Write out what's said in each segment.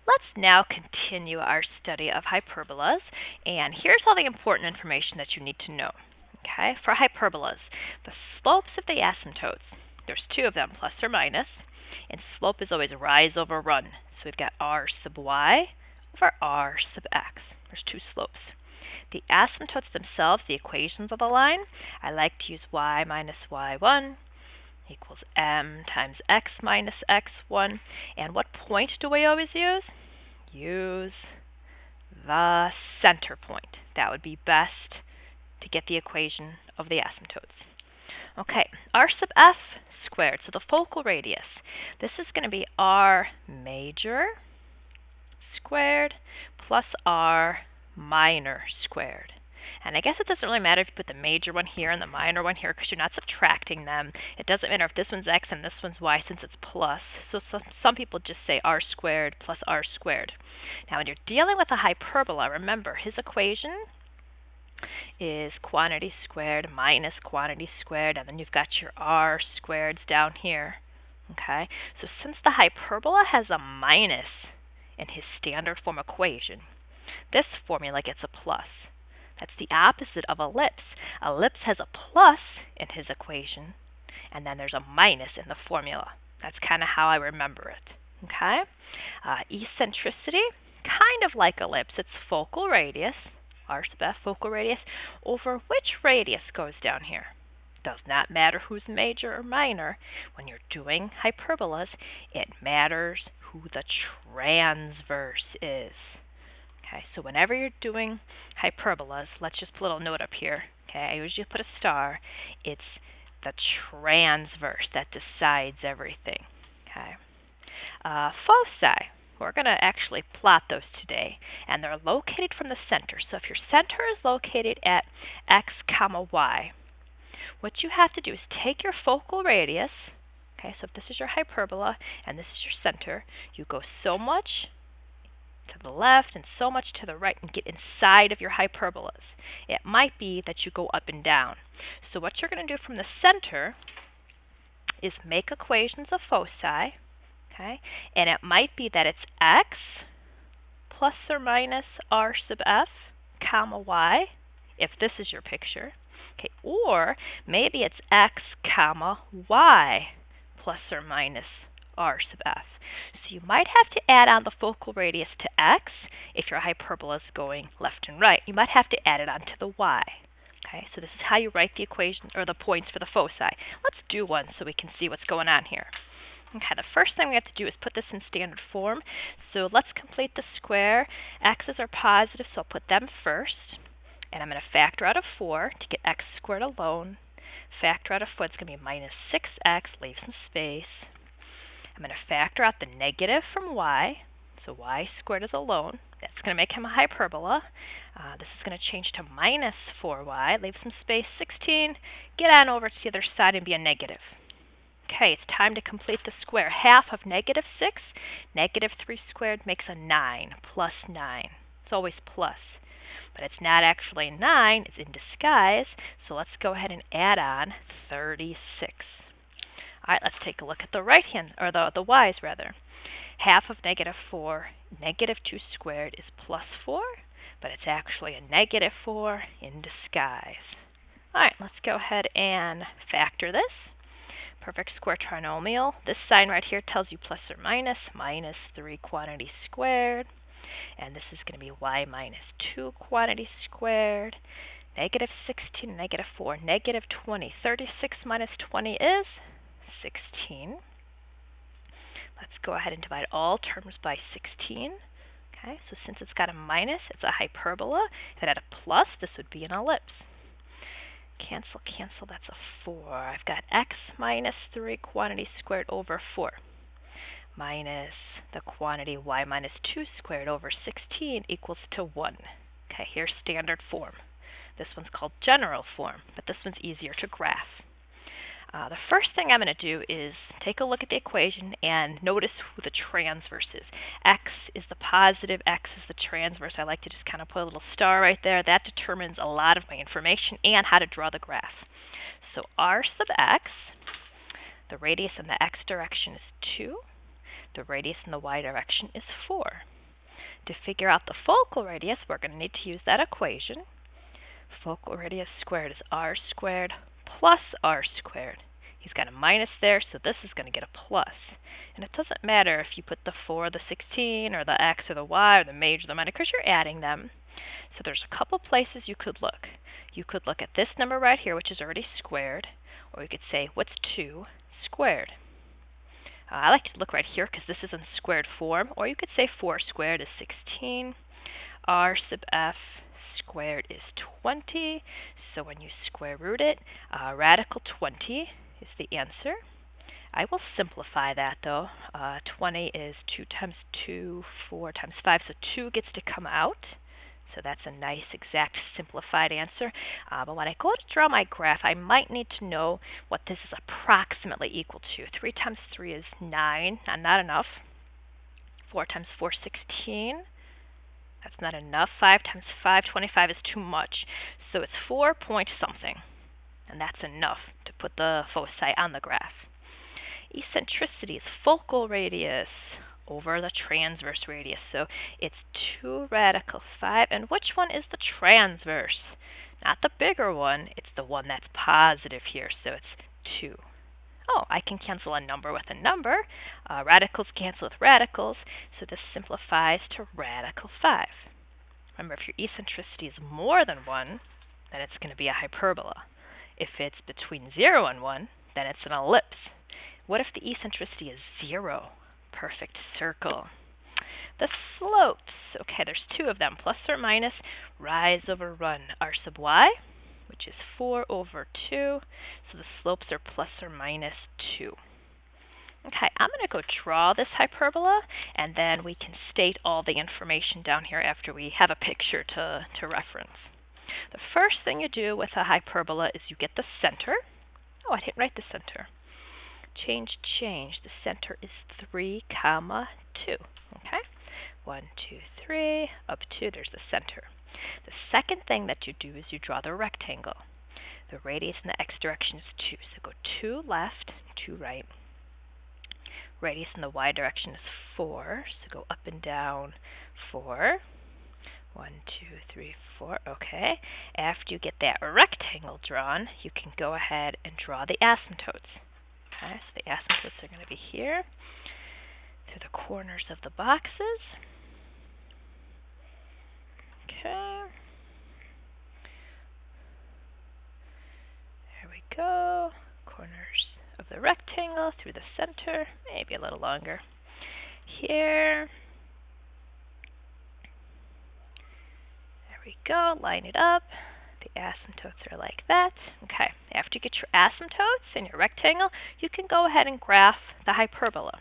Let's now continue our study of hyperbolas, and here's all the important information that you need to know. Okay, for hyperbolas, the slopes of the asymptotes, there's two of them, plus or minus, and slope is always rise over run. So we've got r sub y over r sub x. There's two slopes. The asymptotes themselves, the equations of the line, I like to use y minus y1 equals m times x minus x1. And what point do we always use? Use the center point. That would be best to get the equation of the asymptotes. Okay, r sub f squared, so the focal radius. This is going to be r major squared plus r minor squared. And I guess it doesn't really matter if you put the major one here and the minor one here because you're not subtracting them. It doesn't matter if this one's x and this one's y since it's plus. So some people just say r squared plus r squared. Now when you're dealing with a hyperbola, remember his equation is quantity squared minus quantity squared, and then you've got your r squareds down here. Okay, so since the hyperbola has a minus in his standard form equation, this formula gets a plus. That's the opposite of ellipse. Ellipse has a plus in his equation, and then there's a minus in the formula. That's kind of how I remember it. Okay? Eccentricity, kind of like ellipse. It's focal radius, r sub f focal radius, over which radius goes down here. Does not matter who's major or minor. When you're doing hyperbolas, it matters who the transverse is. Okay, so whenever you're doing hyperbolas, let's just put a little note up here. Okay, I usually put a star. It's the transverse that decides everything. Okay, foci. We're going to actually plot those today, and they're located from the center. So if your center is located at x comma y, what you have to do is take your focal radius. Okay, so if this is your hyperbola and this is your center, you go so much to the left and so much to the right and get inside of your hyperbolas. It might be that you go up and down. So what you're going to do from the center is make equations of foci, okay? And it might be that it's x plus or minus r sub f comma y, if this is your picture. Okay, or maybe it's x comma y plus or minus r sub f. So you might have to add on the focal radius to x if your hyperbola is going left and right. You might have to add it on to the y. Okay, so this is how you write the equation or the points for the foci. Let's do one so we can see what's going on here. Okay, the first thing we have to do is put this in standard form. So let's complete the square. X's are positive, so I'll put them first. And I'm going to factor out of 4 to get x squared alone. Factor out of 4, it's going to be minus 6x, leave some space. I'm going to factor out the negative from y, so y squared is alone. That's going to make him a hyperbola. This is going to change to minus 4y, leave some space, 16. Get on over to the other side and be a negative. Okay, it's time to complete the square. Half of negative 6, negative 3 squared makes a 9, plus 9. It's always plus. But it's not actually 9, it's in disguise, so let's go ahead and add on 36. All right, let's take a look at the right hand, or the y's rather. Half of negative 4, negative 2 squared is plus 4, but it's actually a negative 4 in disguise. All right, let's go ahead and factor this. Perfect square trinomial. This sign right here tells you plus or minus, minus 3 quantity squared. And this is going to be y minus 2 quantity squared. Negative 16, negative 4, negative 20. 36 minus 20 is 16. Let's go ahead and divide all terms by 16. Okay, so since it's got a minus, it's a hyperbola. If it had a plus, this would be an ellipse. Cancel, cancel, that's a 4. I've got x minus 3 quantity squared over 4. Minus the quantity y minus 2 squared over 16 equals to 1. Okay, here's standard form. This one's called general form, but this one's easier to graph. The first thing I'm going to do is take a look at the equation and notice who the transverse is. X is the positive, X is the transverse. I like to just kind of put a little star right there. That determines a lot of my information and how to draw the graph. So r sub x, the radius in the x direction is 2. The radius in the y direction is 4. To figure out the focal radius, we're going to need to use that equation. Focal radius squared is r squared plus r squared. He's got a minus there, so this is going to get a plus. And it doesn't matter if you put the 4, the 16, or the x, or the y, or the major, or the minor, because you're adding them. So there's a couple places you could look. You could look at this number right here, which is already squared, or you could say, what's 2 squared? I like to look right here because this is in squared form, or you could say 4 squared is 16. R sub f squared is 20, so when you square root it, radical 20 is the answer. I will simplify that though. 20 is 2 times 2, 4 times 5, so 2 gets to come out. So that's a nice, exact, simplified answer. But when I go to draw my graph, I might need to know what this is approximately equal to. 3 times 3 is 9, not enough. 4 times 4, 16. That's not enough. 5 times 5, 25 is too much. So it's 4 point something. And that's enough to put the foci on the graph. Eccentricity is focal radius over the transverse radius. So it's 2 radical 5. And which one is the transverse? Not the bigger one. It's the one that's positive here. So it's 2. Oh, I can cancel a number with a number. Radicals cancel with radicals. So this simplifies to radical 5. Remember, if your eccentricity is more than 1, then it's going to be a hyperbola. If it's between 0 and 1, then it's an ellipse. What if the eccentricity is 0? Perfect circle. The slopes, okay, there's 2 of them, plus or minus, rise over run, r sub y, which is 4 over 2, so the slopes are plus or minus 2. Okay, I'm going to go draw this hyperbola, and then we can state all the information down here after we have a picture to reference. The first thing you do with a hyperbola is you get the center. Oh, I didn't write the center. Change. The center is 3, 2. Okay? 1, 2, 3, up 2, there's the center. The second thing that you do is you draw the rectangle. The radius in the x direction is 2, so go 2 left, 2 right. Radius in the y direction is 4, so go up and down 4. 1, 2, 3, 4, okay. After you get that rectangle drawn, you can go ahead and draw the asymptotes. Okay, so the asymptotes are going to be here, through the corners of the boxes. Okay. There we go. Corners of the rectangle through the center, maybe a little longer. Here. There we go. Line it up. The asymptotes are like that. Okay, after you get your asymptotes and your rectangle, you can go ahead and graph the hyperbola.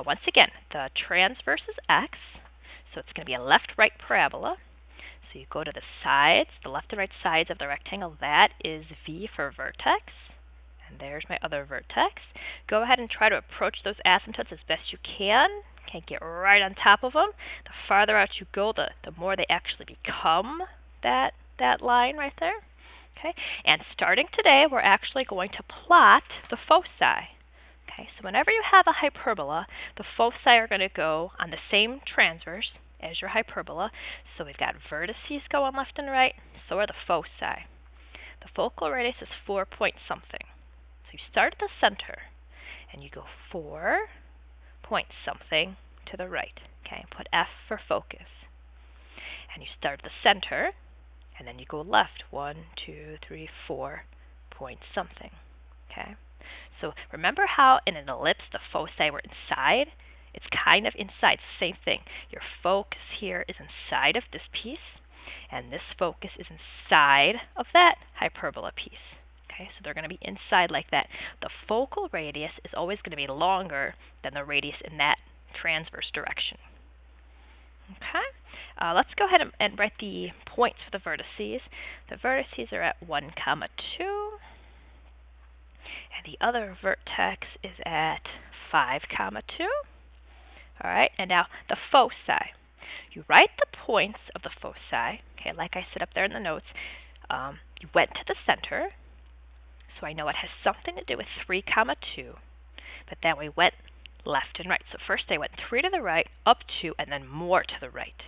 Once again, the transverse is x, so it's going to be a left-right parabola. So you go to the sides, the left and right sides of the rectangle. That is V for vertex. And there's my other vertex. Go ahead and try to approach those asymptotes as best you can. Can't get right on top of them. The farther out you go, the more they actually become that line right there. Okay, and starting today, we're actually going to plot the foci. Okay, so whenever you have a hyperbola, the foci are going to go on the same transverse as your hyperbola. So we've got vertices going left and right, so are the foci. The focal radius is 4 point something. So you start at the center, and you go 4 point something to the right. Okay, put F for focus. And you start at the center, and then you go left, 1, 2, 3, 4 point something. Okay, so remember how in an ellipse the foci were inside? It's kind of inside, same thing. Your focus here is inside of this piece, and this focus is inside of that hyperbola piece. Okay, so they're going to be inside like that. The focal radius is always going to be longer than the radius in that transverse direction. Okay, let's go ahead and write the points for the vertices. The vertices are at 1, 2, and the other vertex is at 5, 2. All right, and now the foci. You write the points of the foci. Okay, like I said up there in the notes, you went to the center, so I know it has something to do with 3, 2. But then we went left and right. So first I went 3 to the right, up 2, and then more to the right.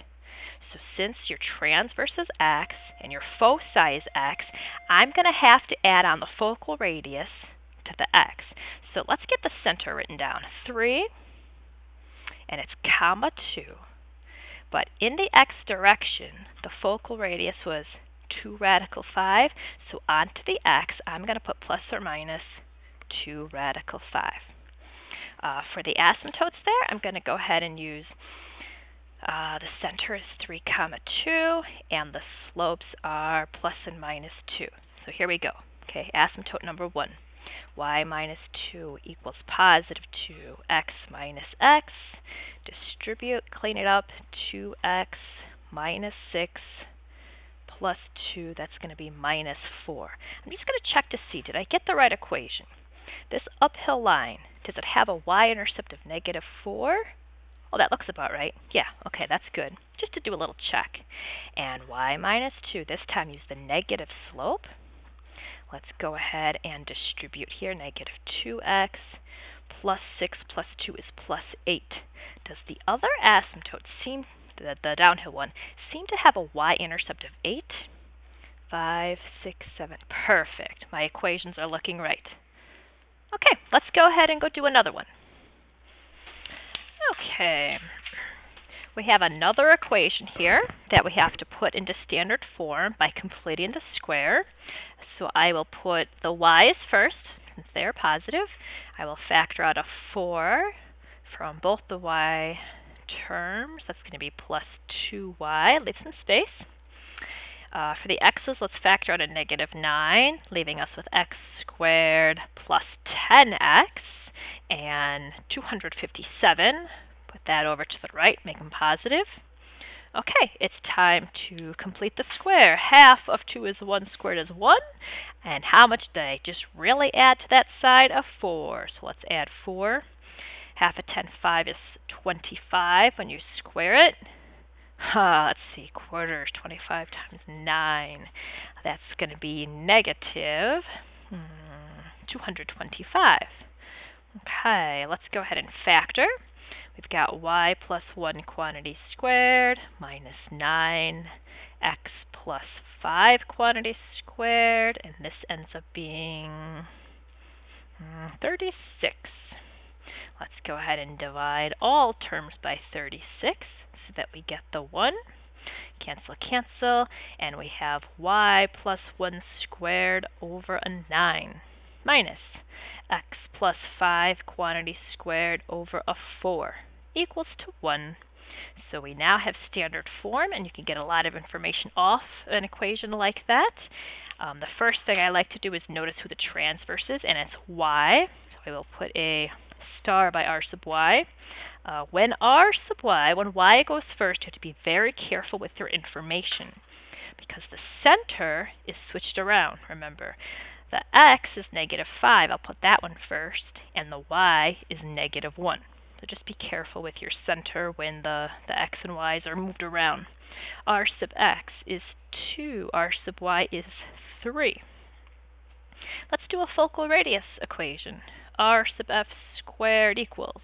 So since your transverse is x and your foci is x, I'm going to have to add on the focal radius to the x. So let's get the center written down. 3, and it's comma 2. But in the x direction, the focal radius was 2 radical 5. So onto the x, I'm going to put plus or minus 2 radical 5. For the asymptotes there, I'm going to go ahead and use the center is 3 comma 2, and the slopes are plus and minus 2. So here we go. Okay, asymptote number 1. Y minus 2 equals positive 2. X minus x. Distribute, clean it up. 2x minus 6 plus 2. That's going to be minus 4. I'm just going to check to see, did I get the right equation? This uphill line, does it have a y-intercept of negative 4? Oh, that looks about right. Yeah, okay, that's good. Just to do a little check. And y minus 2, this time use the negative slope. Let's go ahead and distribute here. Negative 2x plus 6 plus 2 is plus 8. Does the other asymptote seem, the downhill one, seem to have a y-intercept of 8? 5, 6, 7. Perfect. My equations are looking right. Okay, let's go ahead and go do another one. Okay, we have another equation here that we have to put into standard form by completing the square. So I will put the y's first, since they are positive. I will factor out a 4 from both the y terms. That's going to be plus 2y, leave some space. For the x's, let's factor out a negative 9, leaving us with x squared plus 10x. And 257, put that over to the right, make them positive. Okay, it's time to complete the square. Half of 2 is 1 squared is 1. And how much did I just really add to that side? Of 4. So let's add 4. Half of 10, 5 is 25 when you square it. Let's see, quarters, 25 times 9. That's going to be negative 225. Okay, let's go ahead and factor. We've got y plus 1 quantity squared minus 9, x plus 5 quantity squared, and this ends up being 36. Let's go ahead and divide all terms by 36 so that we get the 1. Cancel, cancel, and we have y plus 1 squared over a 9 minus x plus 5 quantity squared over a 4 equals to 1. So we now have standard form, and you can get a lot of information off an equation like that. The first thing I like to do is notice who the transverse is, and it's y. So I will put a star by r sub y. When y goes first, you have to be very careful with your information because the center is switched around, remember. The x is negative 5. I'll put that one first. And the y is negative 1. So just be careful with your center when the x and y's are moved around. R sub x is 2. R sub y is 3. Let's do a focal radius equation. R sub f squared equals.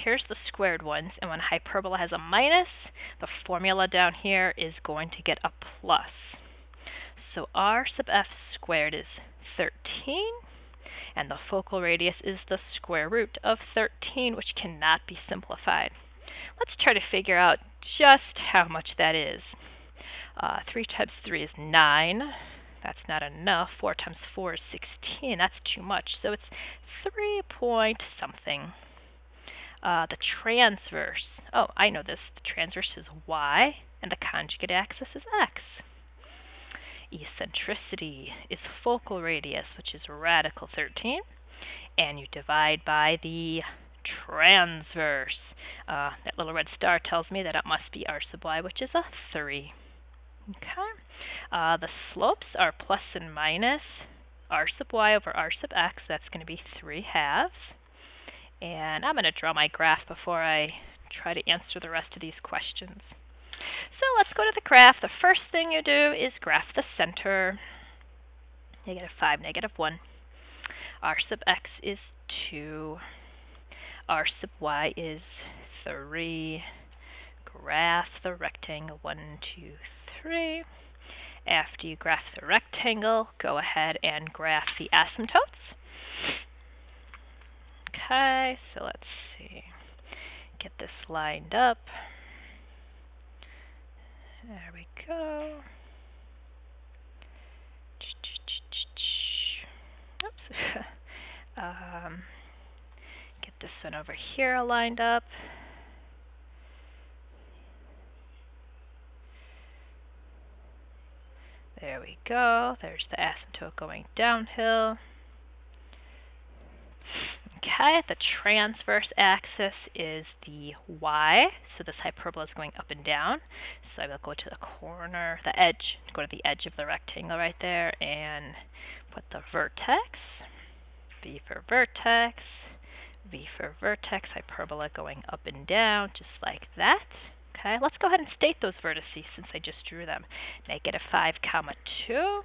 Here's the squared ones. And when hyperbola has a minus, the formula down here is going to get a plus. So r sub f squared is 13, and the focal radius is the square root of 13, which cannot be simplified. Let's try to figure out just how much that is. 3 times 3 is 9. That's not enough. 4 times 4 is 16. That's too much. So it's 3 point something. The transverse. Oh, I know this. The transverse is y, and the conjugate axis is x. Eccentricity is focal radius, which is radical 13, and you divide by the transverse. That little red star tells me that it must be r sub y, which is a 3. Okay. The slopes are plus and minus r sub y over r sub x. That's going to be 3 halves. And I'm going to draw my graph before I try to answer the rest of these questions. So let's go to the graph. The first thing you do is graph the center. Negative 5, negative 1. R sub x is 2. R sub y is 3. Graph the rectangle 1, 2, 3. After you graph the rectangle, go ahead and graph the asymptotes. Okay, so let's see. Get this lined up. There we go. Oops. Get this one over here lined up. There we go. There's the asymptote going downhill. Okay, the transverse axis is the y, so this hyperbola is going up and down. So I will go to the corner, the edge, go to the edge of the rectangle right there and put the vertex, V for vertex, V for vertex, hyperbola going up and down, just like that. Okay, let's go ahead and state those vertices since I just drew them. -5, 2.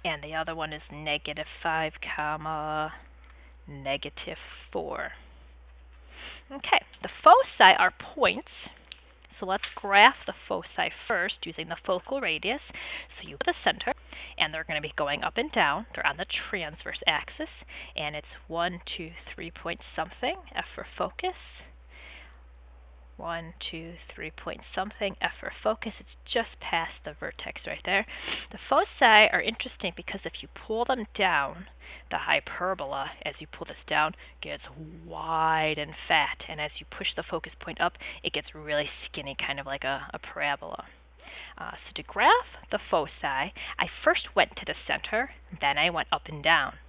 And the other one is -5, -4. Okay, the foci are points. So let's graph the foci first using the focal radius. So you put the center, and they're going to be going up and down. They're on the transverse axis, and it's 1, 2, 3 point something, F for focus. 1, 2, 3 point something, F for focus. It's just past the vertex right there. The foci are interesting because if you pull them down, the hyperbola, as you pull this down, gets wide and fat. And as you push the focus point up, it gets really skinny, kind of like a parabola. So to graph the foci, I first went to the center, then I went up and down.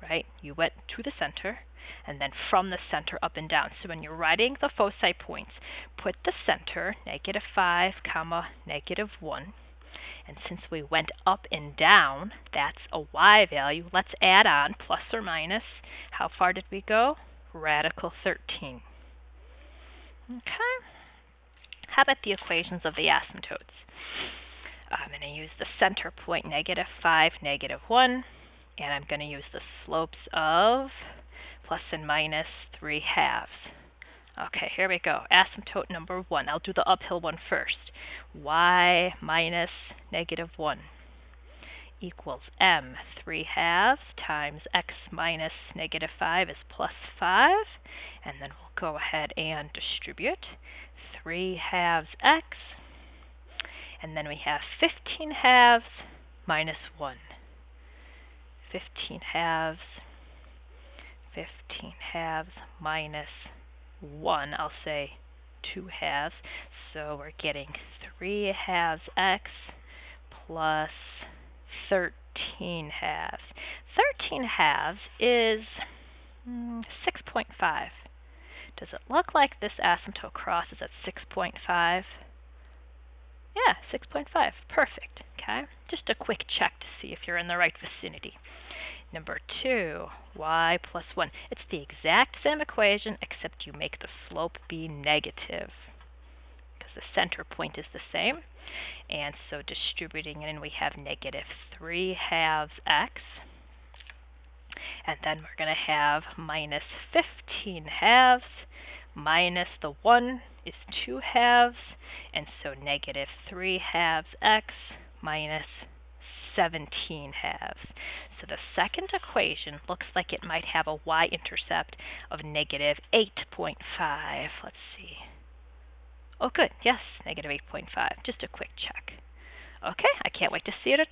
Right? You went to the center, and then from the center up and down. So when you're writing the foci points, put the center, -5, -1. And since we went up and down, that's a y value. Let's add on plus or minus. How far did we go? Radical 13. Okay. How about the equations of the asymptotes? I'm going to use the center point, -5, -1. And I'm going to use the slopes of plus and minus 3/2. Okay, here we go. Asymptote number 1. I'll do the uphill one first. Y minus -1 equals m 3/2 times x minus -5 is +5. And then we'll go ahead and distribute 3/2 x. And then we have 15/2 minus 1. 15/2 minus 1, I'll say 2/2. So we're getting 3/2 x plus 13/2. 13/2 is 6.5. Does it look like this asymptote crosses at 6.5? Yeah, 6.5. Perfect. Okay, just a quick check to see if you're in the right vicinity. Number 2, y plus 1. It's the exact same equation, except you make the slope be negative, because the center point is the same. And so distributing it in, we have -3/2 x. And then we're going to have minus 15/2 minus the 1 is 2/2. And so -3/2 x minus 17/2. So the second equation looks like it might have a y-intercept of -8.5. Let's see. Oh, good. Yes, -8.5. Just a quick check. Okay, I can't wait to see it